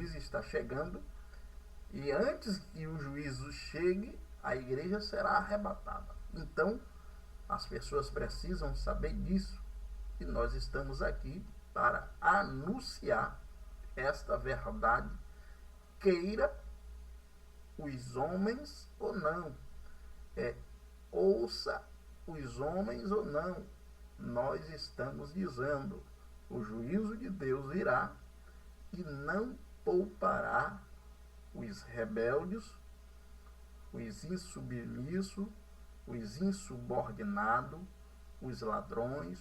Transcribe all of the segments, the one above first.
está chegando, e antes que o juízo chegue, a igreja será arrebatada. Então, as pessoas precisam saber disso, e nós estamos aqui para anunciar esta verdade, queira os homens ou não, ouça os homens ou não. Nós estamos dizendo: o juízo de Deus virá e não poupará os rebeldes, os insubmissos, os insubordinados, os ladrões,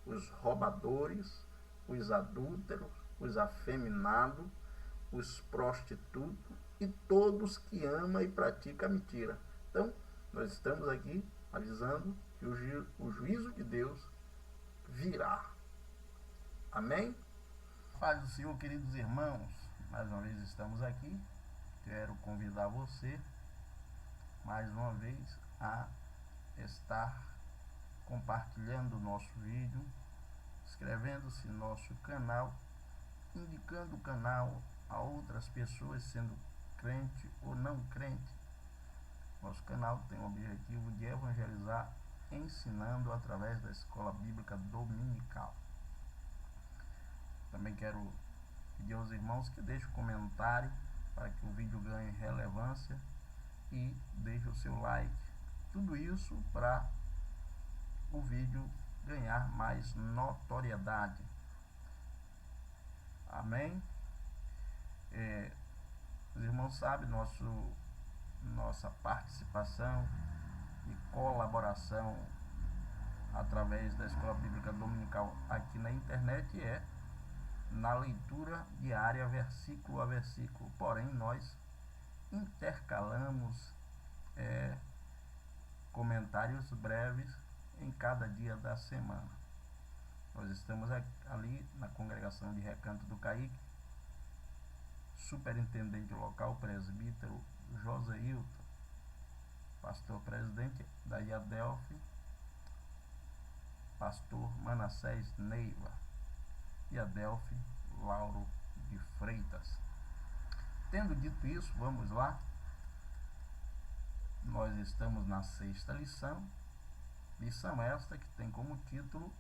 os roubadores, os adúlteros, os afeminados, os prostitutos e todos que amam e praticam a mentira. Então, nós estamos aqui avisando que o juízo de Deus virá. Amém? Paz do Senhor, queridos irmãos, mais uma vez estamos aqui. Quero convidar você mais uma vez a estar compartilhando o nosso vídeo, inscrevendo-se no nosso canal, indicando o canal a outras pessoas, sendo crente ou não crente. Nosso canal tem o objetivo de evangelizar, ensinando através da escola bíblica dominical. Também quero pedir aos irmãos que deixem um comentário para que o vídeo ganhe relevância e deixe o seu like. Tudo isso para o vídeo ganhar mais notoriedade. Amém? Os irmãos sabem, nossa participação e colaboração através da Escola Bíblica Dominical aqui na internet é na leitura diária, versículo a versículo. Porém, nós intercalamos comentários breves em cada dia da semana. Nós estamos ali na congregação de Recanto do Caíque, superintendente local, presbítero Joséilton, pastor presidente da Iadelfe, pastor Manassés Neiva, Iadelfe Lauro de Freitas. Tendo dito isso, vamos lá. Nós estamos na 6ª lição esta que tem como título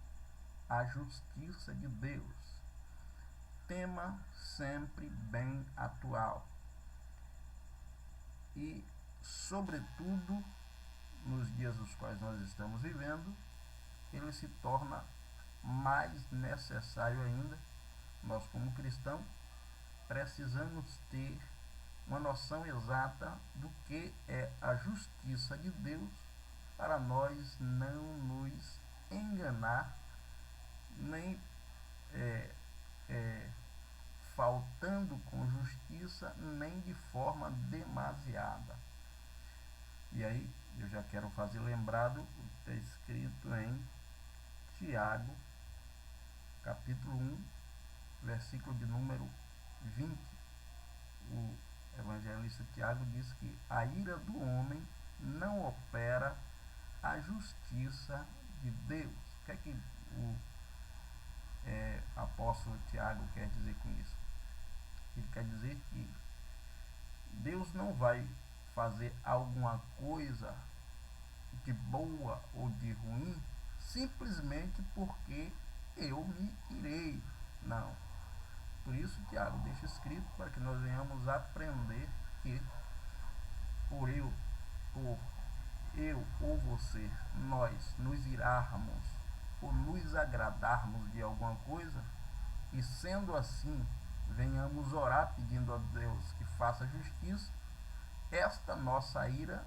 A Justiça de Deus. Tema sempre bem atual e, sobretudo, nos dias dos quais nós estamos vivendo, ele se torna mais necessário ainda. Nós, como cristãos, precisamos ter uma noção exata do que é a justiça de Deus, para nós não nos enganar, nem faltando com justiça, nem de forma demasiada. E aí eu já quero fazer lembrado o que está escrito em Tiago, capítulo 1, versículo de número 20. O evangelista Tiago diz que a ira do homem não opera a justiça de Deus. O que é que o apóstolo Tiago quer dizer com isso? Ele quer dizer que Deus não vai fazer alguma coisa de boa ou de ruim simplesmente porque eu me irei. Não. Por isso, Tiago deixa escrito para que nós venhamos aprender que por eu ou você, nós nos irarmos ou nos agradarmos de alguma coisa, e sendo assim, venhamos orar pedindo a Deus que faça justiça, esta nossa ira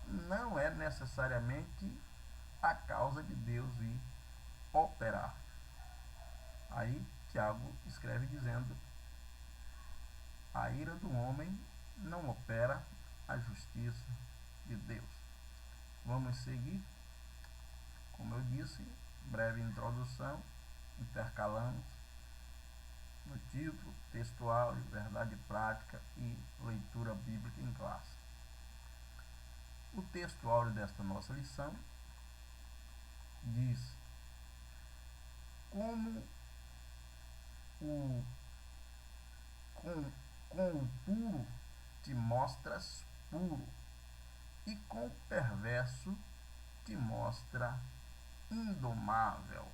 não é necessariamente a causa de Deus ir operar. Aí Tiago escreve dizendo: a ira do homem não opera a justiça de Deus. Vamos seguir. Como eu disse, breve introdução, intercalamos no título, textual, verdade prática e leitura bíblica em classe. O texto áureo desta nossa lição diz: como com Com o puro te mostras puro, e com o perverso te mostra indomável.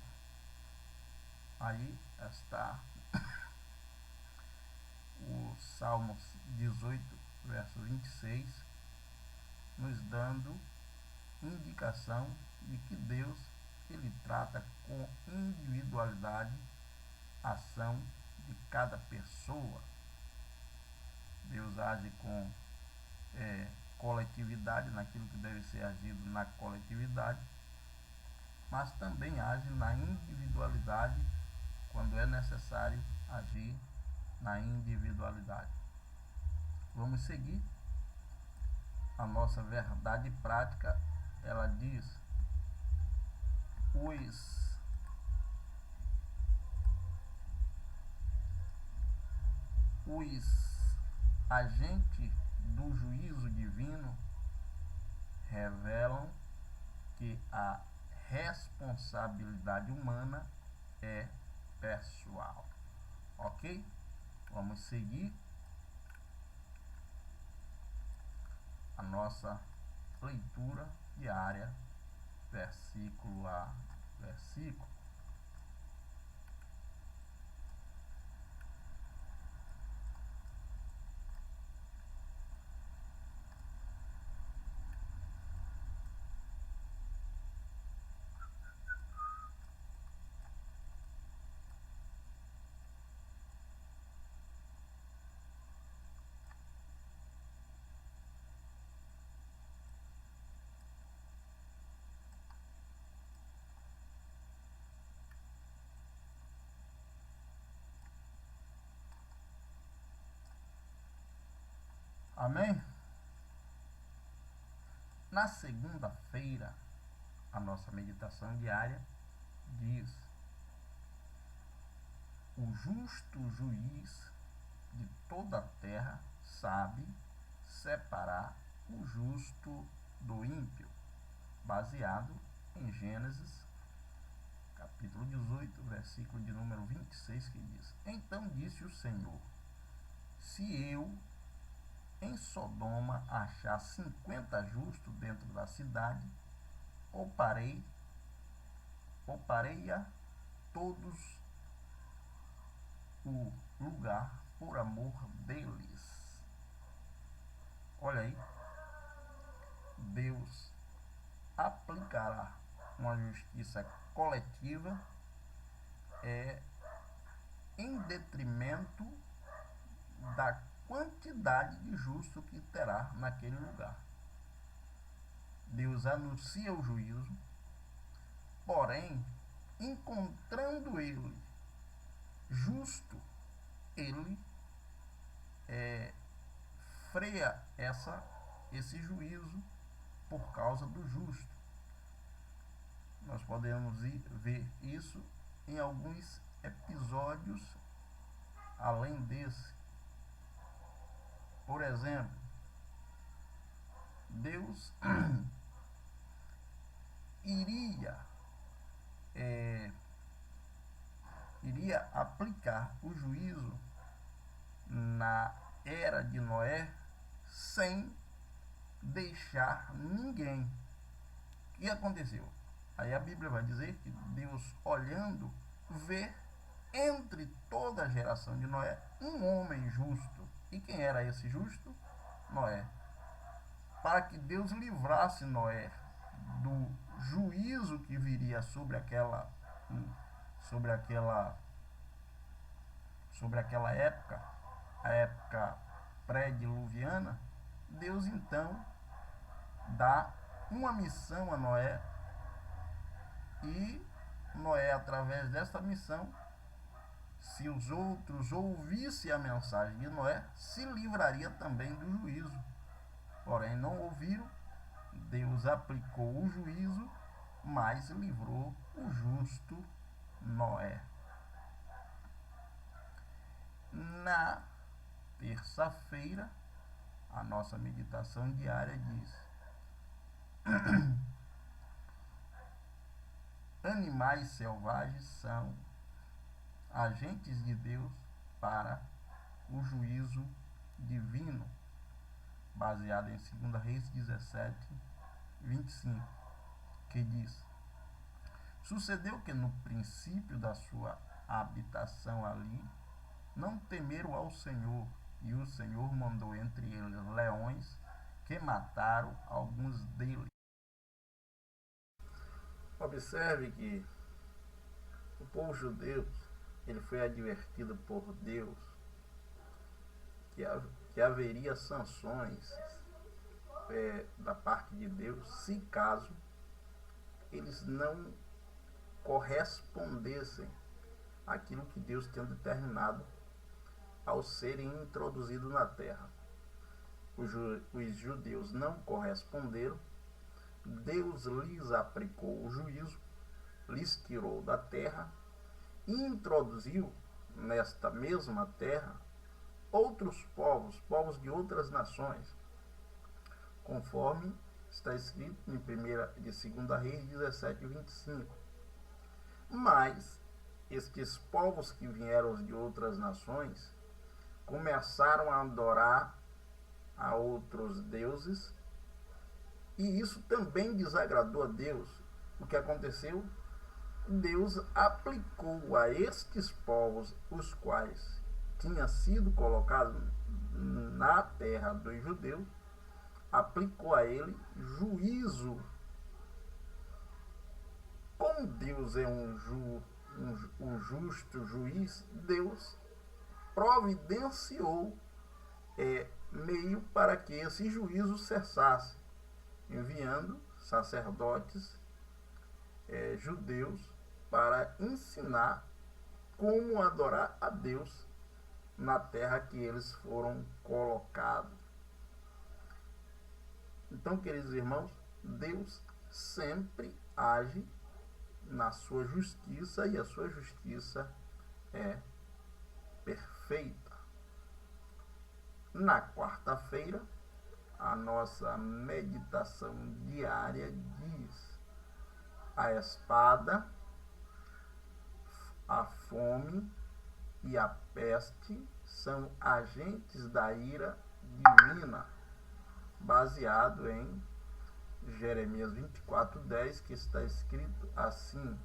Aí está o Salmos 18, verso 26, nos dando indicação de que Deus ele trata com individualidade a ação de cada pessoa. Deus age com coletividade, naquilo que deve ser agido na coletividade, mas também age na individualidade quando é necessário agir na individualidade. Vamos seguir. A nossa verdade prática, ela diz: os agentes do juízo divino revelam que a responsabilidade humana é pessoal. Ok? Vamos seguir a nossa leitura diária, versículo a versículo. Amém? Na segunda-feira, a nossa meditação diária diz: o justo juiz de toda a terra sabe separar o justo do ímpio, baseado em Gênesis capítulo 18, versículo de número 26, que diz: então disse o Senhor, se eu em Sodoma achar 50 justos dentro da cidade, pouparei-a todos o lugar por amor deles. Olha aí, Deus aplicará uma justiça coletiva em detrimento da quantidade de justo que terá naquele lugar. Deus anuncia o juízo, porém, encontrando ele justo, ele freia esse juízo por causa do justo. Nós podemos ver isso em alguns episódios além desse. Por exemplo, Deus iria aplicar o juízo na era de Noé sem deixar ninguém. O que aconteceu? Aí a Bíblia vai dizer que Deus, olhando, vê entre toda a geração de Noé um homem justo. E quem era esse justo? Noé. Para que Deus livrasse Noé do juízo que viria sobre aquela época, a época pré-diluviana, Deus então dá uma missão a Noé, e Noé, através dessa missão, se os outros ouvissem a mensagem de Noé, se livraria também do juízo. Porém, não ouviram, Deus aplicou o juízo, mas livrou o justo Noé. Na terça-feira, a nossa meditação diária diz: animais selvagens são agentes de Deus para o juízo divino, baseado em 2 Reis 17, 25, que diz: sucedeu que no princípio da sua habitação ali, não temeram ao Senhor, e o Senhor mandou entre eles leões, que mataram alguns deles. Observe que o povo judeu, ele foi advertido por Deus que haveria sanções da parte de Deus, se caso eles não correspondessem àquilo que Deus tinha determinado ao serem introduzidos na terra. Os judeus não corresponderam, Deus lhes aplicou o juízo, lhes tirou da terra e introduziu nesta mesma terra outros povos de outras nações, conforme está escrito em 2 Reis 17, 25. Mas estes povos que vieram de outras nações começaram a adorar a outros deuses, e isso também desagradou a Deus. O que aconteceu? Deus aplicou a estes povos, os quais tinha sido colocado na terra dos judeus, aplicou a ele juízo. Como Deus é um justo juiz, Deus providenciou meio para que esse juízo cessasse, enviando sacerdotes judeus para ensinar como adorar a Deus na terra que eles foram colocados. Então, queridos irmãos, Deus sempre age na sua justiça, e a sua justiça é perfeita. Na quarta-feira, a nossa meditação diária diz: a espada, a fome e a peste são agentes da ira divina, baseado em Jeremias 24:10, que está escrito assim: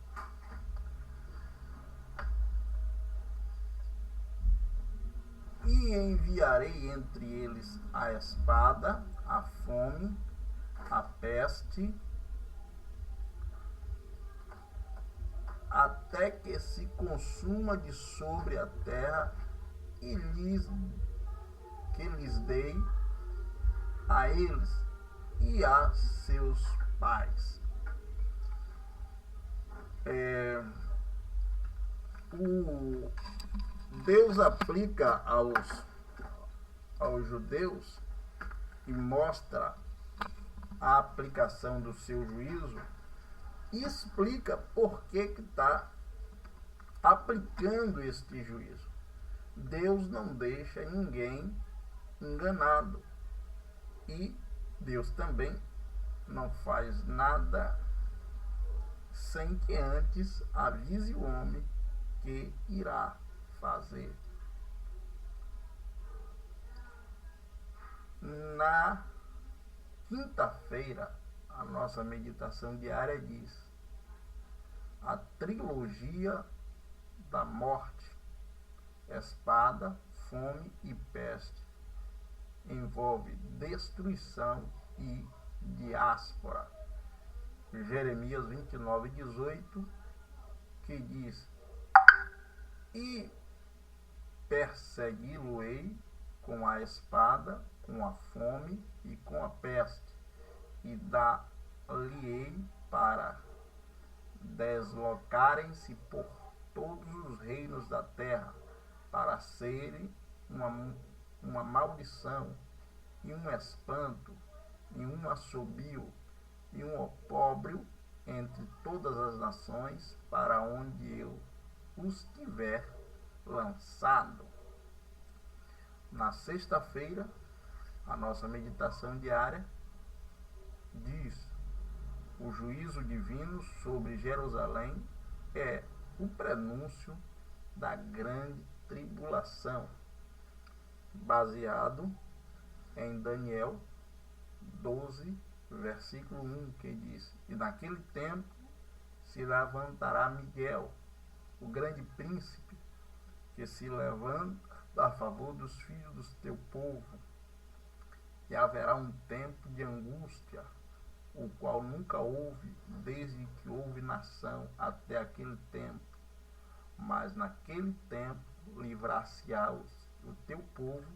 e enviarei entre eles a espada, a fome, a peste, até que se consuma de sobre a terra, e lhes dei a eles e a seus pais. Deus aplica aos judeus e mostra a aplicação do seu juízo, e explica por que está aplicando este juízo. Deus não deixa ninguém enganado, e Deus também não faz nada sem que antes avise o homem que irá fazer. Na quinta-feira, a nossa meditação diária diz: a trilogia da morte, espada, fome e peste, envolve destruição e diáspora. Jeremias 29:18, que diz: e persegui-lo-ei com a espada, com a fome e com a peste, e dar-lhe-ei para deslocarem-se por todos os reinos da terra, para serem uma maldição e um espanto e um assobio e um opróbrio entre todas as nações, para onde eu os tiver lançado. Na sexta-feira, a nossa meditação diária diz: o juízo divino sobre Jerusalém é o prenúncio da grande tribulação. baseado em Daniel 12, versículo 1, que diz: E naquele tempo se levantará Miguel, o grande príncipe, que se levanta a favor dos filhos do teu povo, e haverá um tempo de angústia, o qual nunca houve, desde que houve nação até aquele tempo. Mas naquele tempo livrar-se-á o teu povo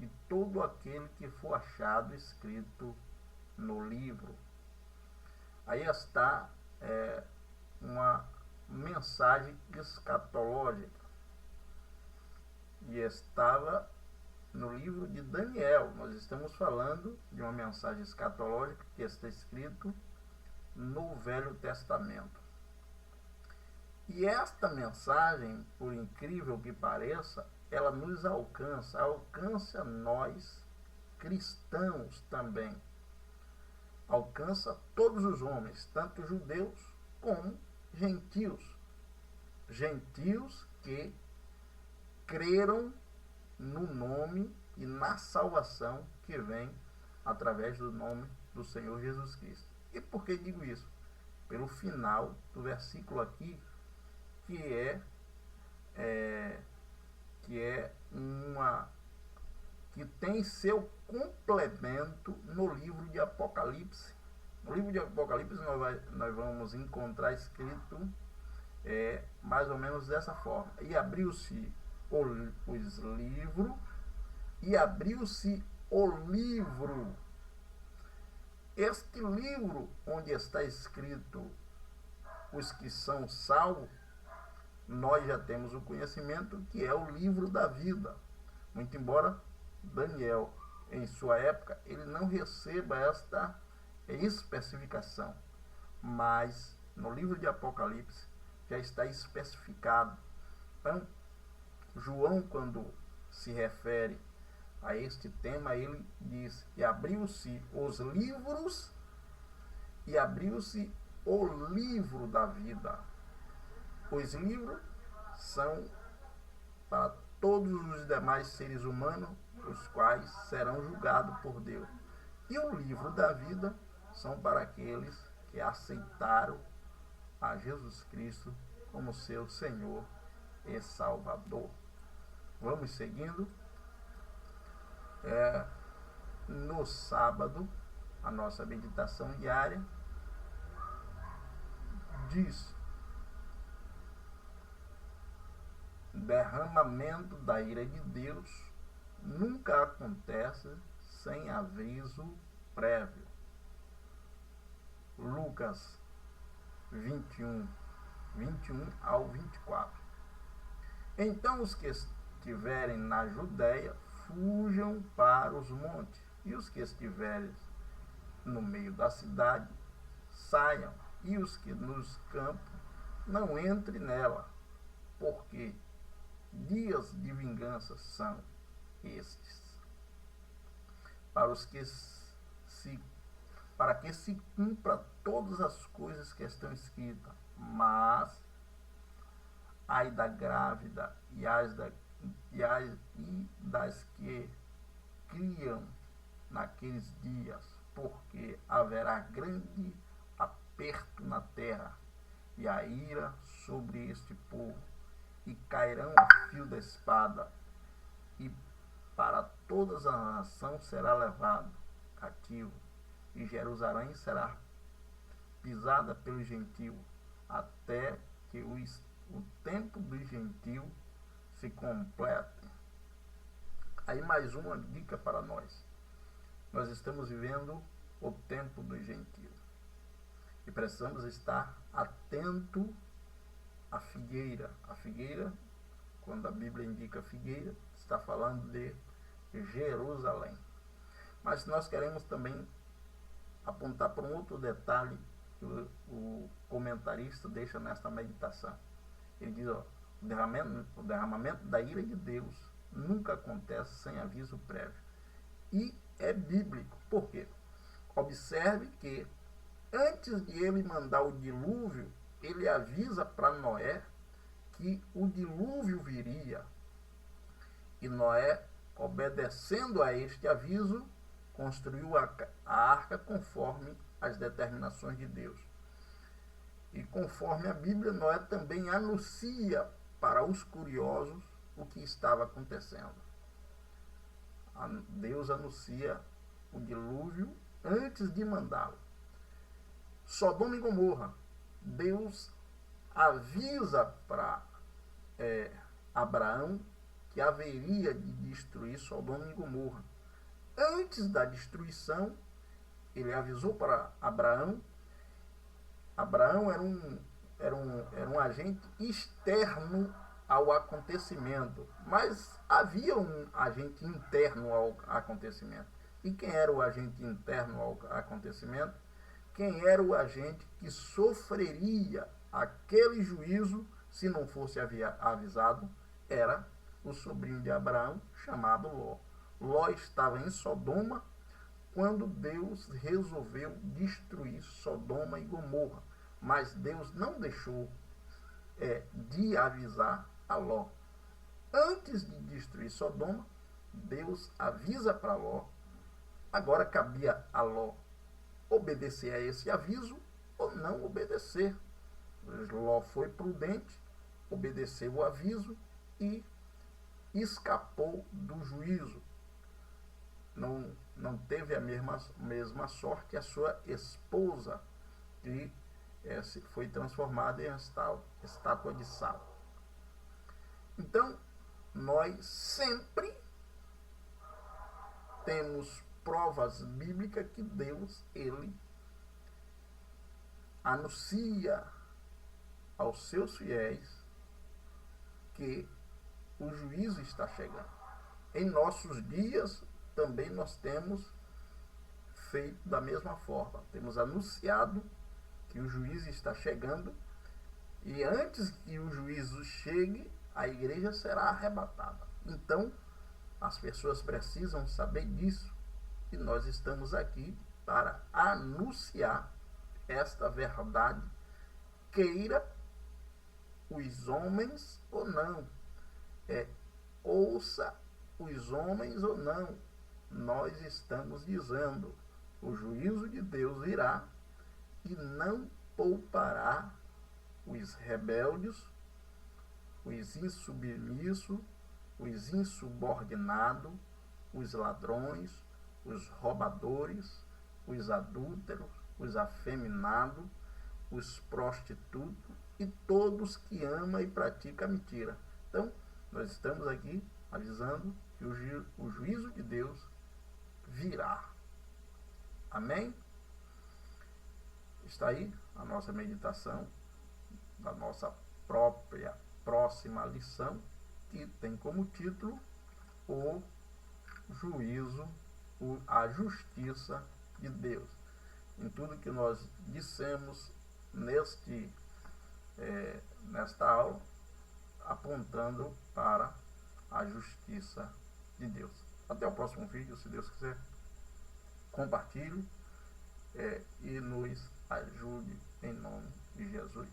e todo aquele que for achado escrito no livro. Aí está uma mensagem escatológica, e estava no livro de Daniel. Nós estamos falando de uma mensagem escatológica que está escrito no Velho Testamento. E esta mensagem, por incrível que pareça, ela nos alcança a nós cristãos também. Alcança todos os homens, tanto judeus como gentios. Gentios que creram no nome e na salvação que vem através do nome do Senhor Jesus Cristo. E por que digo isso? Pelo final do versículo aqui, que tem seu complemento no livro de Apocalipse. No livro de Apocalipse nós vamos encontrar escrito mais ou menos dessa forma: e abriu-se os livros, e abriu-se o livro. Este livro onde está escrito os que são salvos, nós já temos o conhecimento que é o livro da vida. Muito embora Daniel, em sua época, ele não receba esta especificação, mas no livro de Apocalipse já está especificado. Então, João, quando se refere a este tema, ele diz: e abriu-se os livros, e abriu-se o livro da vida. Os livros são para todos os demais seres humanos, os quais serão julgados por Deus. E o livro da vida são para aqueles que aceitaram a Jesus Cristo como seu Senhor e Salvador. Vamos seguindo. No sábado, a nossa meditação diária diz: derramamento da ira de Deus nunca acontece sem aviso prévio. Lucas 21 ao 24. Então os que estiverem na Judéia fujam para os montes, e os que estiverem no meio da cidade saiam, e os que nos campos não entrem nela, porque dias de vingança são estes, para que se cumpra todas as coisas que estão escritas. Mas ai da grávida e das que criam naqueles dias, porque haverá grande aperto na terra e a ira sobre este povo, e cairão a fio da espada, e para todas as nações será levado cativo, e Jerusalém será pisada pelo gentio, até que o tempo do gentio se complete. Aí mais uma dica para nós. Nós estamos vivendo o tempo do gentio e precisamos estar atento à figueira. A figueira, quando a Bíblia indica figueira, está falando de Jerusalém. Mas nós queremos também apontar para um outro detalhe que o comentarista deixa nesta meditação. Ele diz: o derramamento da ira de Deus nunca acontece sem aviso prévio. E é bíblico. Por quê? Observe que antes de ele mandar o dilúvio, ele avisa para Noé que o dilúvio viria. E Noé obedecendo a este aviso, construiu a arca conforme as determinações de Deus. E conforme a Bíblia, Noé também anuncia para os curiosos o que estava acontecendo. Deus anuncia o dilúvio antes de mandá-lo. Sodoma e Gomorra, Deus avisa para Abraão que haveria de destruir Sodoma e Gomorra. Antes da destruição, ele avisou para Abraão. Abraão era um agente externo ao acontecimento, mas havia um agente interno ao acontecimento. E quem era o agente interno ao acontecimento? Quem era o agente que sofreria aquele juízo se não fosse avisado? Era o sobrinho de Abraão, chamado Ló. Ló estava em Sodoma quando Deus resolveu destruir Sodoma e Gomorra. Mas Deus não deixou de avisar a Ló. Antes de destruir Sodoma, Deus avisa para Ló. Agora cabia a Ló obedecer a esse aviso ou não obedecer. Ló foi prudente, obedeceu o aviso e escapou do juízo. Não teve a mesma sorte a sua esposa, que foi transformada em estátua de sal. Então, nós sempre temos provas bíblicas que Deus, ele anuncia aos seus fiéis que o juízo está chegando. Em nossos dias, também nós temos feito da mesma forma. Temos anunciado que o juízo está chegando e antes que o juízo chegue, a igreja será arrebatada. Então, as pessoas precisam saber disso e nós estamos aqui para anunciar esta verdade, queira os homens ou não, ouça os homens ou não. Nós estamos dizendo: o juízo de Deus virá e não poupará os rebeldes, os insubmissos, os insubordinados, os ladrões, os roubadores, os adúlteros, os afeminados, os prostitutos e todos que amam e praticam a mentira. Então, nós estamos aqui avisando que o juízo de Deus virá. Amém? Está aí a nossa meditação da nossa própria próxima lição, que tem como título o juízo, a justiça de Deus. Em tudo que nós dissemos nesta aula, apontando para a justiça de Deus. Até o próximo vídeo, se Deus quiser. Compartilhe e nos ajude em nome de Jesus.